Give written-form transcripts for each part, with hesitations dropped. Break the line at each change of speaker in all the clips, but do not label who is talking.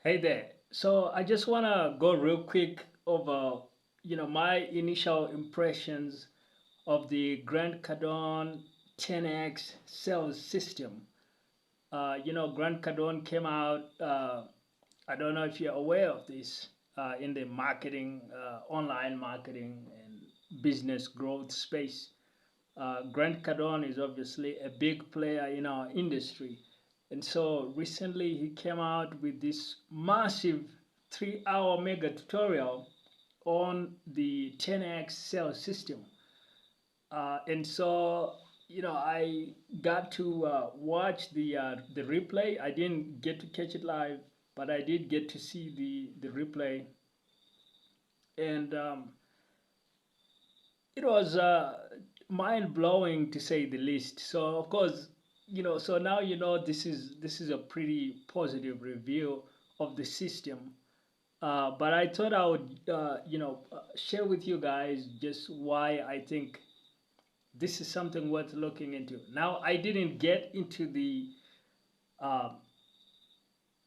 Hey there. So I just want to go real quick over, my initial impressions of the Grant Cardone 10x sales system. Grant Cardone came out. I don't know if you're aware of this in the marketing, online marketing, and business growth space. Grant Cardone is obviously a big player in our industry. And so recently he came out with this massive 3-hour mega tutorial on the 10x sales system. And so, I got to watch the replay. I didn't get to catch it live, but I did get to see the replay. And it was mind blowing to say the least. So of course, so now this is a pretty positive review of the system. But I thought I would share with you guys just why I think this is something worth looking into. Now I didn't get into uh,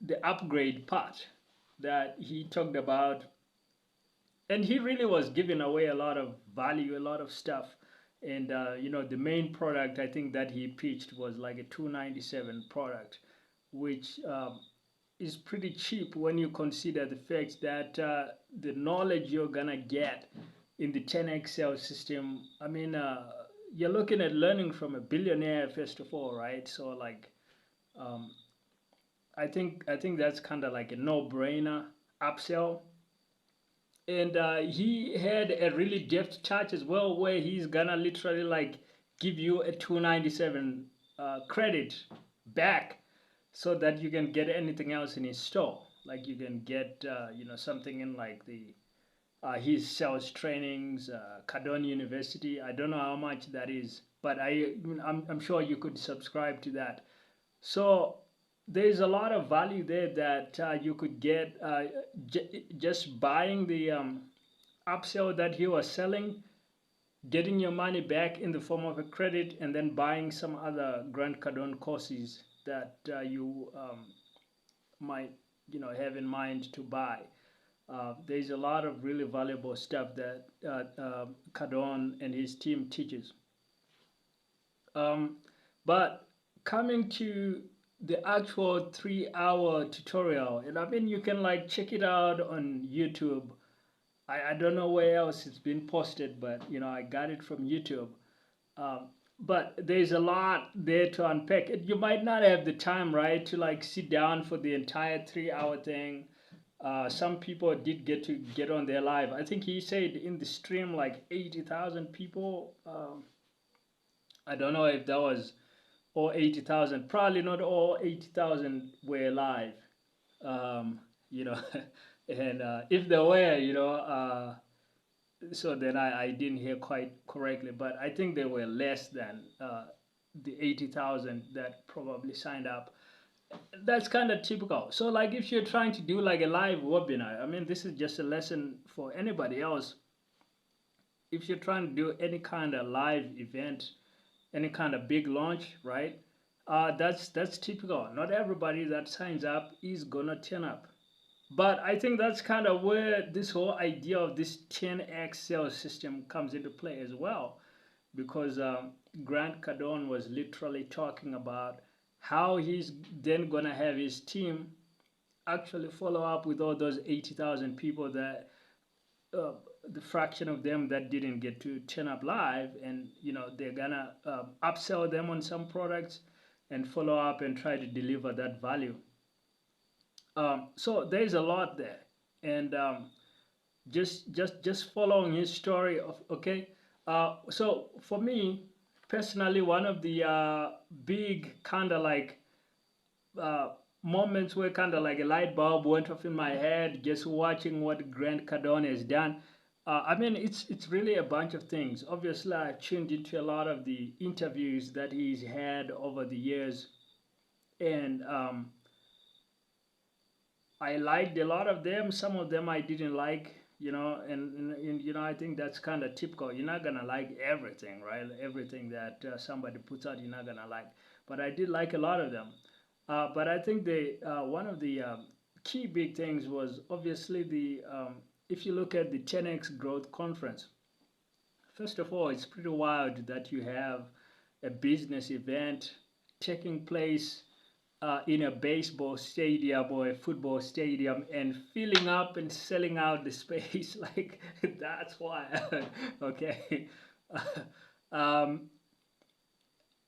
the upgrade part that he talked about, and he really was giving away a lot of value, a lot of stuff. And the main product I think that he pitched was like a 297 product, which is pretty cheap when you consider the fact that the knowledge you're gonna get in the 10x sales system. I mean, you're looking at learning from a billionaire first of all, right? So like, um, I think that's kind of like a no-brainer upsell. And he had a really depth charge as well, where he's gonna literally like give you a 297 credit back, so that you can get anything else in his store. Like you can get something in like the his sales trainings, Cardone University. I don't know how much that is, but I'm sure you could subscribe to that. So there's a lot of value there that you could get just buying the upsell that he was selling, getting your money back in the form of a credit, and then buying some other Grant Cardone courses that you might have in mind to buy. There's a lot of really valuable stuff that Cardone and his team teaches. Um, but coming to the actual 3-hour tutorial, and I mean you can like check it out on YouTube. I don't know where else it's been posted, but I got it from YouTube. Um, but there's a lot there to unpack. You might not have the time, right, to like sit down for the entire 3-hour thing. Some people did get to get on their live. I think he said in the stream like 80,000 people. I don't know if that was all 80,000. Probably not all 80,000 were live. Um, you know, and if they were, so then I didn't hear quite correctly, but I think there were less than the 80,000 that probably signed up. That's kind of typical. So like if you're trying to do like a live webinar, I mean this is just a lesson for anybody else. If you're trying to do any kind of live event, any kind of big launch, right? That's typical. Not everybody that signs up is gonna turn up. But I think that's kind of where this whole idea of this 10x sales system comes into play as well, because Grant Cardone was literally talking about how he's then gonna have his team actually follow up with all those 80,000 people that uh, the fraction of them that didn't get to turn up live, and they're gonna upsell them on some products and follow up and try to deliver that value. So there's a lot there, and just following his story of okay. So for me personally, one of the big kind of like uh, moments where kind of like a light bulb went off in my head just watching what Grant Cardone has done. I mean, it's really a bunch of things. Obviously, I tuned into a lot of the interviews that he's had over the years, and I liked a lot of them. Some of them I didn't like, and I think that's kind of typical. You're not gonna like everything, right? Everything that somebody puts out, you're not gonna like. But I did like a lot of them. But I think one of the key big things was obviously the if you look at the 10x growth conference. First of all, it's pretty wild that you have a business event taking place in a baseball stadium or a football stadium and filling up and selling out the space. Like, that's wild. Okay. um,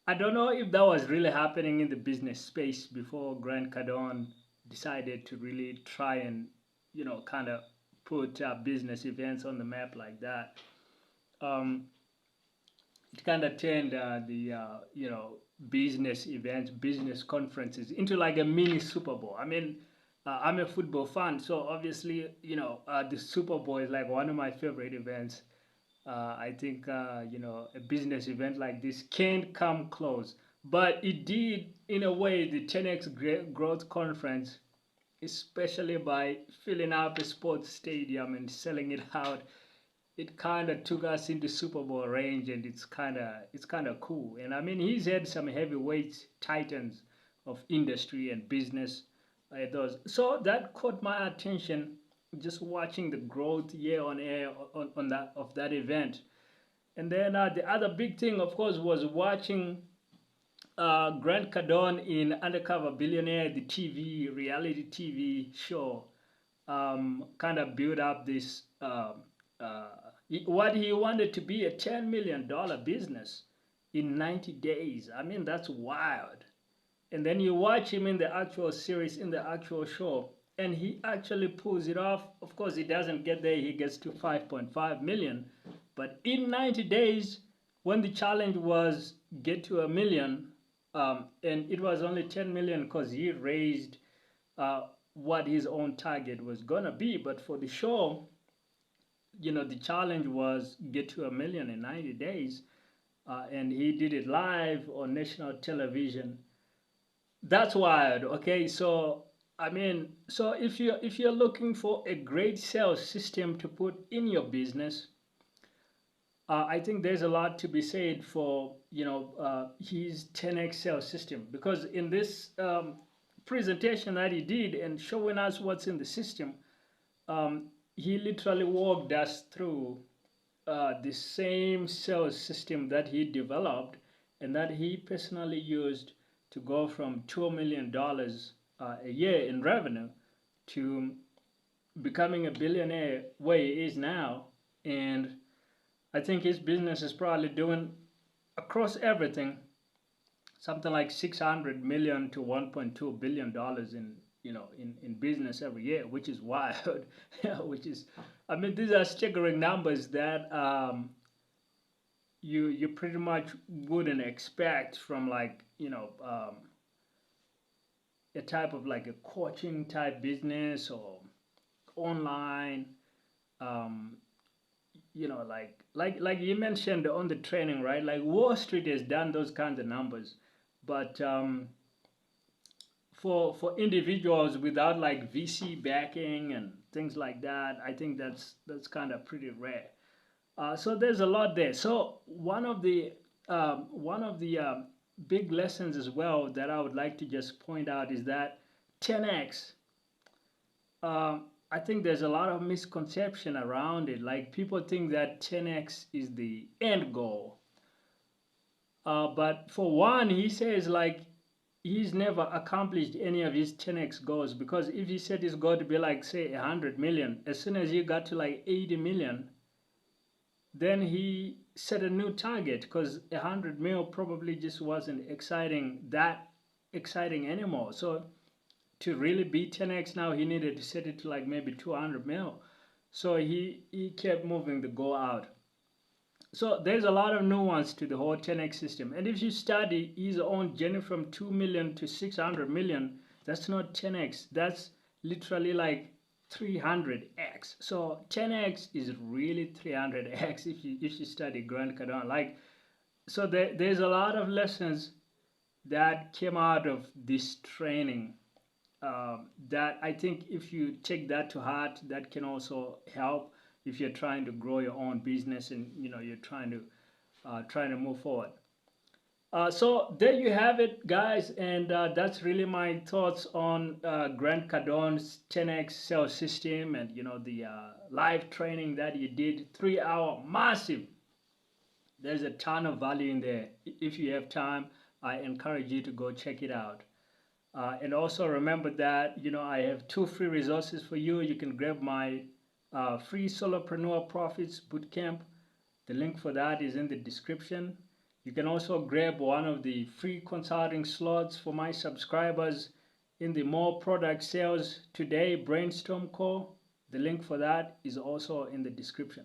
I don't know if that was really happening in the business space before Grant Cardone decided to really try and, kind of put business events on the map like that. Um, it kind of turned business events, business conferences into like a mini Super Bowl. I mean, I'm a football fan, so obviously, the Super Bowl is like one of my favorite events. I think a business event like this can't come close, but it did in a way the 10x growth conference, especially by filling up a sports stadium and selling it out. It kind of took us into Super Bowl range, and it's kind of cool. And I mean, he's had some heavyweight titans of industry and business. Those so that caught my attention, just watching the growth year on year on that of that event. And then the other big thing, of course, was watching Grant Cardone in Undercover Billionaire, the TV reality TV show, kind of build up this what he wanted to be a $10 million business in 90 days. I mean, that's wild. And then you watch him in the actual series, in the actual show, and he actually pulls it off. Of course, he doesn't get there, he gets to 5.5 million. But in 90 days, when the challenge was get to a million, and it was only 10 million because he raised what his own target was gonna be. But for the show, the challenge was get to a million in 90 days, and he did it live on national television. That's wild. Okay, so I mean, so if you're looking for a great sales system to put in your business, I think there's a lot to be said for his 10x sales system, because in this presentation that he did and showing us what's in the system, he literally walked us through the same sales system that he developed and that he personally used to go from $2 million a year in revenue to becoming a billionaire where he is now. And I think his business is probably doing across everything something like 600 million to 1.2 billion dollars in business every year, which is wild. Which is, I mean, these are staggering numbers that you pretty much wouldn't expect from like a type of like a coaching type business or online. um, like you mentioned on the training, right? Like Wall Street has done those kinds of numbers, but for individuals without like VC backing and things like that, I think that's kind of pretty rare. So there's a lot there. So one of the big lessons as well that I would like to just point out is that 10x. I think there's a lot of misconception around it. Like people think that 10x is the end goal. But for one, he says like he's never accomplished any of his 10x goals, because if he said his goal to be like say 100 million, as soon as he got to like 80 million, then he set a new target, because 100 mil probably just wasn't exciting anymore. So to really beat 10x now, he needed to set it to like maybe 200 mil. So he kept moving the goal out. So there's a lot of nuance to the whole 10x system. And if you study his own journey from 2 million to 600 million, that's not 10x. That's literally like 300x. So 10x is really 300x if you study Grant Cardone. Like, so there's a lot of lessons that came out of this training, that I think if you take that to heart, that can also help if you're trying to grow your own business and you're trying to move forward. So there you have it, guys, and that's really my thoughts on Grant Cardone's 10x sales system, and the live training that you did, 3 hour massive. There's a ton of value in there. If you have time, I encourage you to go check it out. And also remember that I have 2 free resources for you. You can grab my free Solopreneur Profits Bootcamp. The link for that is in the description. You can also grab one of the free consulting slots for my subscribers in the More Product Sales Today Brainstorm call. The link for that is also in the description.